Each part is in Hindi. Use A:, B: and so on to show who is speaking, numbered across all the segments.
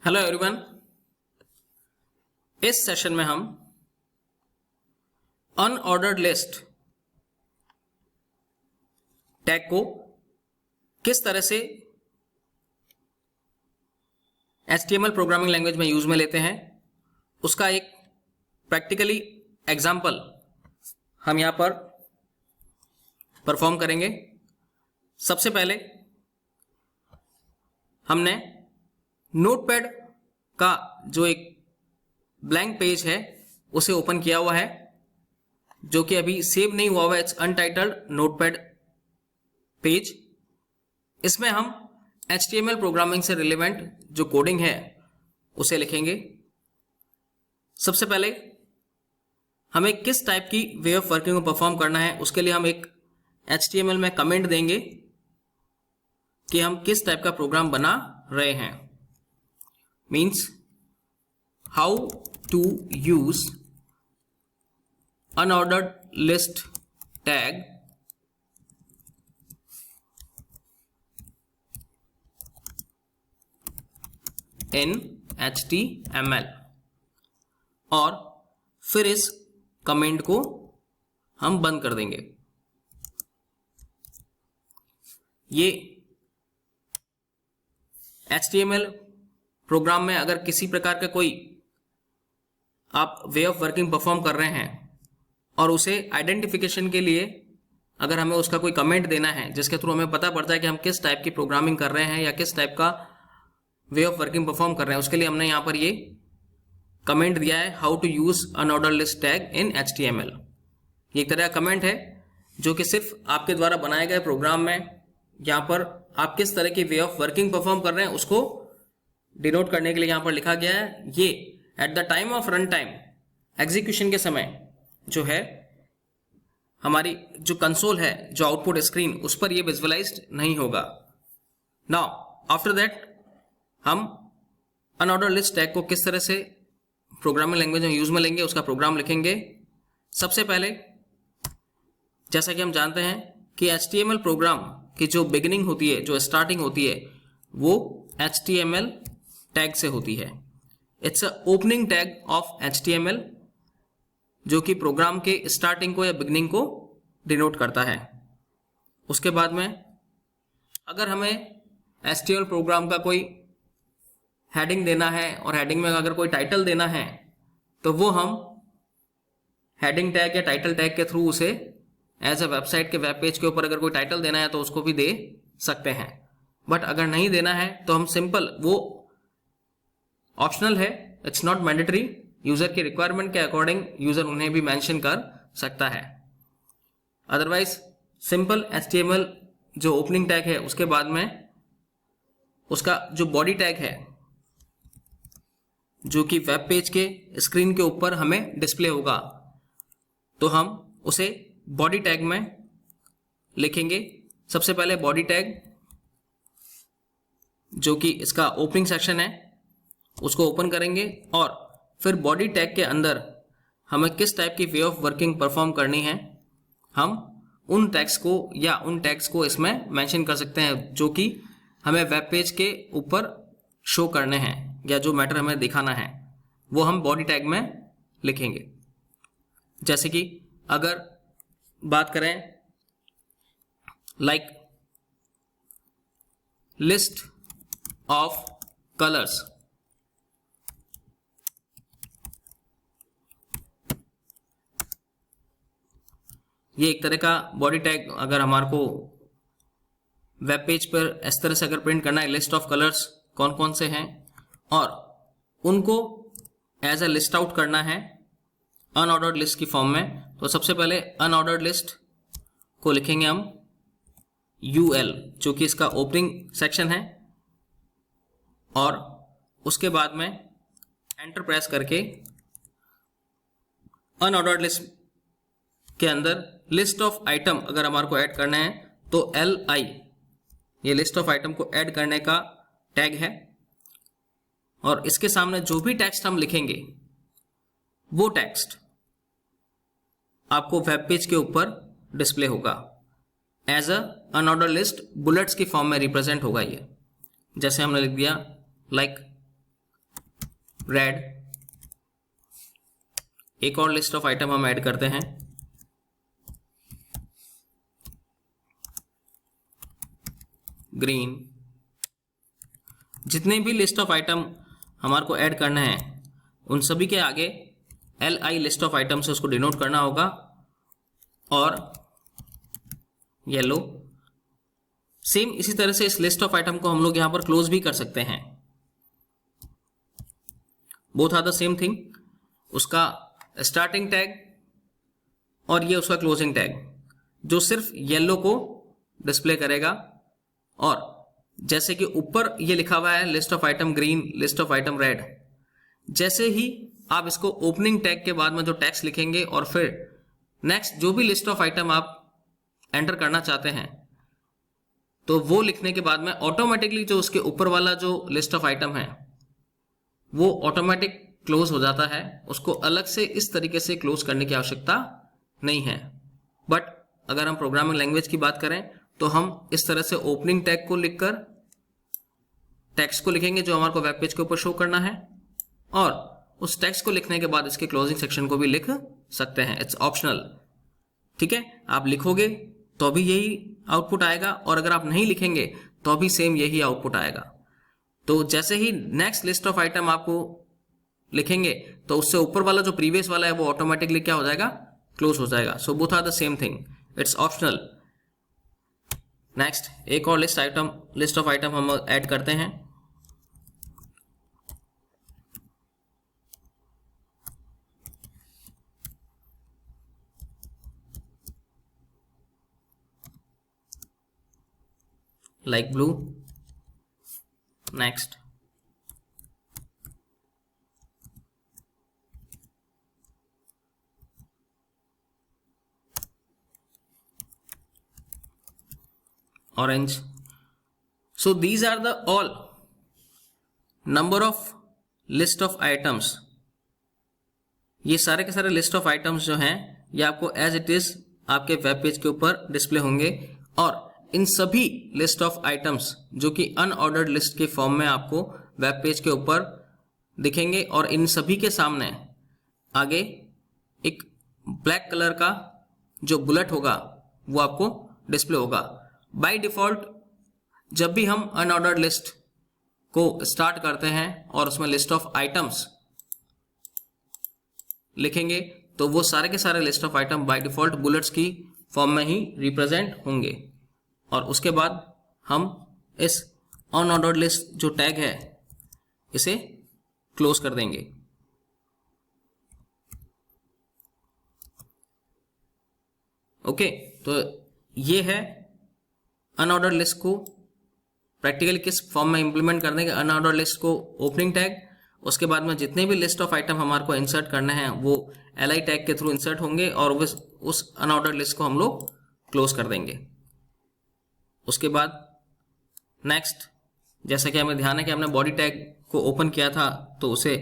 A: Hello everyone. इस सेशन में हम अनऑर्डर्ड लिस्ट टैग को किस तरह से HTML प्रोग्रामिंग लैंग्वेज में यूज में लेते हैं उसका एक प्रैक्टिकली एग्जांपल हम यहां पर परफॉर्म करेंगे। सबसे पहले हमने नोटपैड का जो एक ब्लैंक पेज है उसे ओपन किया हुआ है, जो कि अभी सेव नहीं हुआ हुआ है। It's untitled notepad page. इसमें हम HTML प्रोग्रामिंग से रिलेवेंट जो कोडिंग है उसे लिखेंगे। सबसे पहले हमें किस टाइप की वे ऑफ वर्किंग को परफॉर्म करना है उसके लिए हम एक HTML में कमेंट देंगे कि हम किस टाइप का प्रोग्राम बना रहे हैं। Means how to use unordered list tag in HTML, और फिर इस कमेंट को हम बंद कर देंगे। ये HTML प्रोग्राम में अगर किसी प्रकार का कोई आप वे ऑफ वर्किंग परफॉर्म कर रहे हैं और उसे आइडेंटिफिकेशन के लिए अगर हमें उसका कोई कमेंट देना है जिसके थ्रू हमें पता पड़ता है कि हम किस टाइप की प्रोग्रामिंग कर रहे हैं या किस टाइप का वे ऑफ वर्किंग परफॉर्म कर रहे हैं, उसके लिए हमने यहां पर ये कमेंट दिया है, how to use unordered list tag in HTML। ये एक तरह का कमेंट है जो कि सिर्फ आपके द्वारा बनाए गए प्रोग्राम में यहां पर आप किस तरह की वे ऑफ वर्किंग परफॉर्म कर रहे हैं उसको डिनोट करने के लिए यहां पर लिखा गया है। ये at the time of run time, execution के समय जो है हमारी जो कंसोल है, जो आउटपुट स्क्रीन, उस पर ये विजुअलाइज्ड नहीं होगा। नाउ आफ्टर दैट हम अनऑर्डर्ड लिस्ट टैग को किस तरह से प्रोग्रामिंग लैंग्वेज में यूज में लेंगे उसका प्रोग्राम लिखेंगे। सबसे पहले जैसा कि हम जानते हैं कि HTML प्रोग्राम की जो बिगिनिंग होती है, जो स्टार्टिंग होती है, वो HTML टैग से होती है। It's a opening tag of HTML जो कि प्रोग्राम के स्टार्टिंग को या बिगिनिंग को डिनोट करता है। उसके बाद में अगर हमें HTML प्रोग्राम का कोई हेडिंग देना है और हेडिंग में अगर कोई टाइटल देना है तो वो हम हेडिंग टैग या टाइटल टैग के थ्रू उसे एज अ वेबसाइट के वेब पेज के ऊपर अगर कोई टाइटल देना है तो उसको भी दे सकते हैं। बट अगर नहीं देना है तो हम सिंपल, वो ऑप्शनल है, इट्स नॉट मैंडेटरी, यूजर की रिक्वायरमेंट के अकॉर्डिंग यूजर उन्हें भी मेंशन कर सकता है। अदरवाइज सिंपल HTML जो ओपनिंग टैग है उसके बाद में उसका जो बॉडी टैग है जो कि वेब पेज के स्क्रीन के ऊपर हमें डिस्प्ले होगा, तो हम उसे बॉडी टैग में लिखेंगे। सबसे पहले बॉडी टैग जो कि इसका ओपनिंग सेक्शन है उसको ओपन करेंगे और फिर बॉडी टैग के अंदर हमें किस टाइप की वे ऑफ वर्किंग परफॉर्म करनी है हम उन टैग्स को या उन टैग्स को इसमें मेंशन कर सकते हैं जो कि हमें वेब पेज के ऊपर शो करने हैं या जो मैटर हमें दिखाना है वो हम बॉडी टैग में लिखेंगे। जैसे कि अगर बात करें लाइक लिस्ट ऑफ कलर्स, ये एक तरह का बॉडी टैग अगर हमारे को वेब पेज पर इस तरह से अगर प्रिंट करना है, लिस्ट ऑफ कलर्स कौन कौन से हैं और उनको एज अ लिस्ट आउट करना है अनऑर्डर्ड लिस्ट की फॉर्म में, तो सबसे पहले अनऑर्डर्ड लिस्ट को लिखेंगे हम UL जो कि इसका ओपनिंग सेक्शन है, और उसके बाद में एंटर प्रेस करके अनऑर्डर्ड लिस्ट के अंदर लिस्ट ऑफ आइटम अगर हमारे को ऐड करना है तो LI, ये लिस्ट ऑफ आइटम को ऐड करने का टैग है, और इसके सामने जो भी टेक्स्ट हम लिखेंगे वो टेक्स्ट आपको वेब पेज के ऊपर डिस्प्ले होगा as a unorder list, bullets की फॉर्म में रिप्रेजेंट होगा ये। जैसे हमने लिख दिया लाइक रेड, एक और लिस्ट ऑफ आइटम हम ऐड करते हैं, ग्रीन। जितने भी लिस्ट ऑफ आइटम हमारे को ऐड करना है उन सभी के आगे LI लिस्ट ऑफ आइटम से उसको डिनोट करना होगा, और येलो। सेम इसी तरह से इस लिस्ट ऑफ आइटम को हम लोग यहां पर क्लोज भी कर सकते हैं। Both are the same thing. उसका स्टार्टिंग टैग और ये उसका क्लोजिंग टैग, जो सिर्फ येलो को डिस्प्ले करेगा। और जैसे कि ऊपर ये लिखा हुआ है list of item green, list of item red, जैसे ही आप इसको ओपनिंग टैग के बाद में जो टैग्स लिखेंगे और फिर नेक्स्ट जो भी लिस्ट ऑफ आइटम आप एंटर करना चाहते हैं, तो वो लिखने के बाद में ऑटोमेटिकली जो उसके ऊपर वाला जो लिस्ट ऑफ आइटम है वो ऑटोमेटिक क्लोज हो जाता है। उसको अलग से इस तरीके से क्लोज करने की आवश्यकता नहीं है। बट अगर हम प्रोग्रामिंग लैंग्वेज की बात करें तो हम इस तरह से ओपनिंग टैग को लिखकर टेक्स्ट को लिखेंगे जो हमारे को वेब पेज के ऊपर शो करना है, और उस टेक्स्ट को लिखने के बाद इसके क्लोजिंग सेक्शन को भी लिख सकते हैं। इट्स ऑप्शनल, ठीक है। आप लिखोगे तो भी यही आउटपुट आएगा, और अगर आप नहीं लिखेंगे तो भी सेम यही आउटपुट आएगा। तो जैसे ही नेक्स्ट लिस्ट ऑफ आइटम आपको लिखेंगे तो उससे ऊपर वाला जो प्रीवियस वाला है वो ऑटोमेटिकली क्या हो जाएगा, क्लोज हो जाएगा। So both are the same thing, it's optional. Next एक और लिस्ट ऑफ आइटम हम ऐड करते हैं, like blue. Next orange. So these are the all number of list of items. ये सारे के सारे लिस्ट ऑफ आइटम्स जो हैं ये आपको एज इट इज आपके वेब पेज के ऊपर डिस्प्ले होंगे, और इन सभी लिस्ट ऑफ आइटम्स जो कि अनऑर्डर्ड लिस्ट के फॉर्म में आपको वेब पेज के ऊपर दिखेंगे, और इन सभी के सामने आगे एक ब्लैक कलर का जो बुलेट होगा वो आपको डिस्प्ले होगा। बाय डिफॉल्ट जब भी हम अनऑर्डर्ड लिस्ट को स्टार्ट करते हैं और उसमें लिस्ट ऑफ आइटम्स लिखेंगे तो वो सारे के सारे list of item by default bullets की फॉर्म में ही रिप्रेजेंट होंगे, और उसके बाद हम इस अनऑर्डर्ड लिस्ट जो टैग है इसे क्लोज कर देंगे। ओके, तो ये है अनऑर्डर्ड लिस्ट को प्रैक्टिकली किस फॉर्म में इंप्लीमेंट करने के। अनऑर्डर्ड लिस्ट को ओपनिंग टैग, उसके बाद में जितने भी लिस्ट ऑफ आइटम हमारे को इंसर्ट करने हैं वो LI टैग के थ्रू इंसर्ट होंगे, और उस अनऑर्डर्ड लिस्ट को हम लोग क्लोज कर देंगे। उसके बाद नेक्स्ट, जैसा कि हमें ध्यान है कि हमने बॉडी टैग को ओपन किया था तो उसे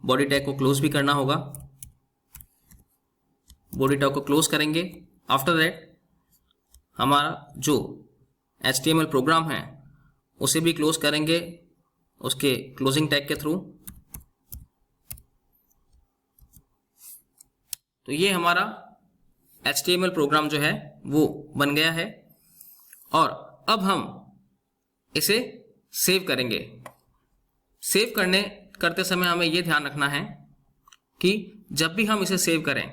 A: बॉडी टैग को क्लोज भी करना होगा। बॉडी टैग को क्लोज करेंगे। आफ्टर दैट हमारा जो HTML प्रोग्राम है उसे भी क्लोज करेंगे उसके क्लोजिंग टैग के थ्रू। तो ये हमारा HTML प्रोग्राम जो है वो बन गया है, और अब हम इसे सेव करेंगे। सेव करते समय हमें यह ध्यान रखना है कि जब भी हम इसे सेव करें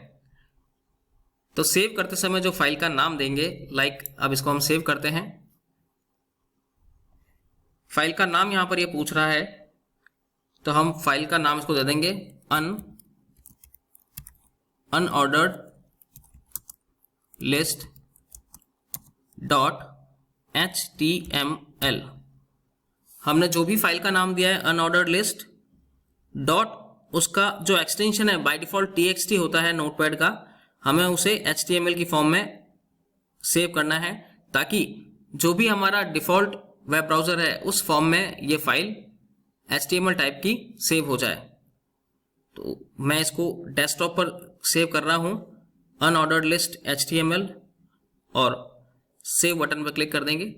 A: तो सेव करते समय जो फाइल का नाम देंगे, लाइक अब इसको हम सेव करते हैं। फाइल का नाम यहां पर ये पूछ रहा है तो हम फाइल का नाम इसको दे देंगे अनऑर्डर्ड लिस्ट .html। हमने जो भी फाइल का नाम दिया है अनऑर्डर्ड लिस्ट डॉट, उसका जो एक्सटेंशन है बाय डिफॉल्ट txt होता है नोटपैड का, हमें उसे HTML की फॉर्म में सेव करना है, ताकि जो भी हमारा डिफॉल्ट वेब ब्राउजर है उस फॉर्म में ये फाइल HTML टाइप की सेव हो जाए। तो मैं इसको डेस्कटॉप पर सेव कर रहा हूं अनऑर्डर्ड लिस्ट HTML, और सेव बटन पर क्लिक कर देंगे।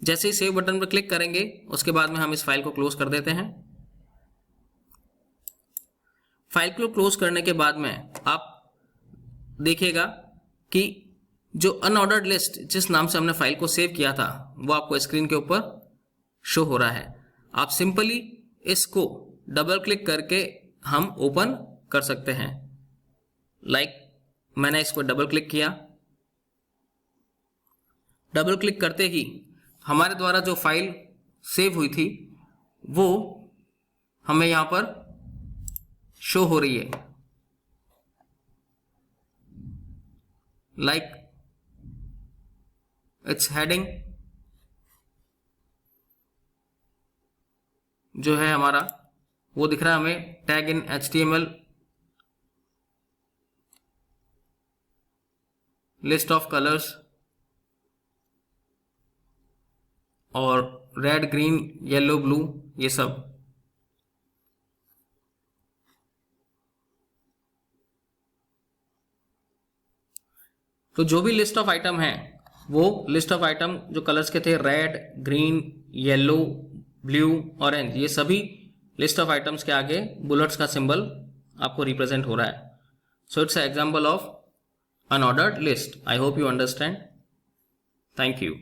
A: जैसे ही सेव बटन पर क्लिक करेंगे उसके बाद में हम इस फाइल को क्लोज कर देते हैं। फाइल को क्लोज करने के बाद में आप देखिएगा कि जो अनऑर्डर्ड लिस्ट जिस नाम से हमने फाइल को सेव किया था वो आपको स्क्रीन के ऊपर शो हो रहा है। आप सिंपली इसको डबल क्लिक करके हम ओपन कर सकते हैं। मैंने इसको डबल क्लिक किया। डबल क्लिक करते ही हमारे द्वारा जो फाइल सेव हुई थी वो हमें यहां पर शो हो रही है। इट्स हेडिंग जो है हमारा वो दिख रहा है हमें, tag in HTML, list of colours और रेड ग्रीन येलो ब्लू ये सब। तो जो भी लिस्ट ऑफ आइटम है वो लिस्ट ऑफ आइटम जो कलर्स के थे red green yellow blue orange, ये सभी लिस्ट ऑफ आइटम्स के आगे बुलेट्स का सिंबल आपको रिप्रेजेंट हो रहा है। So it's an example of unordered list. I hope you understand. Thank you.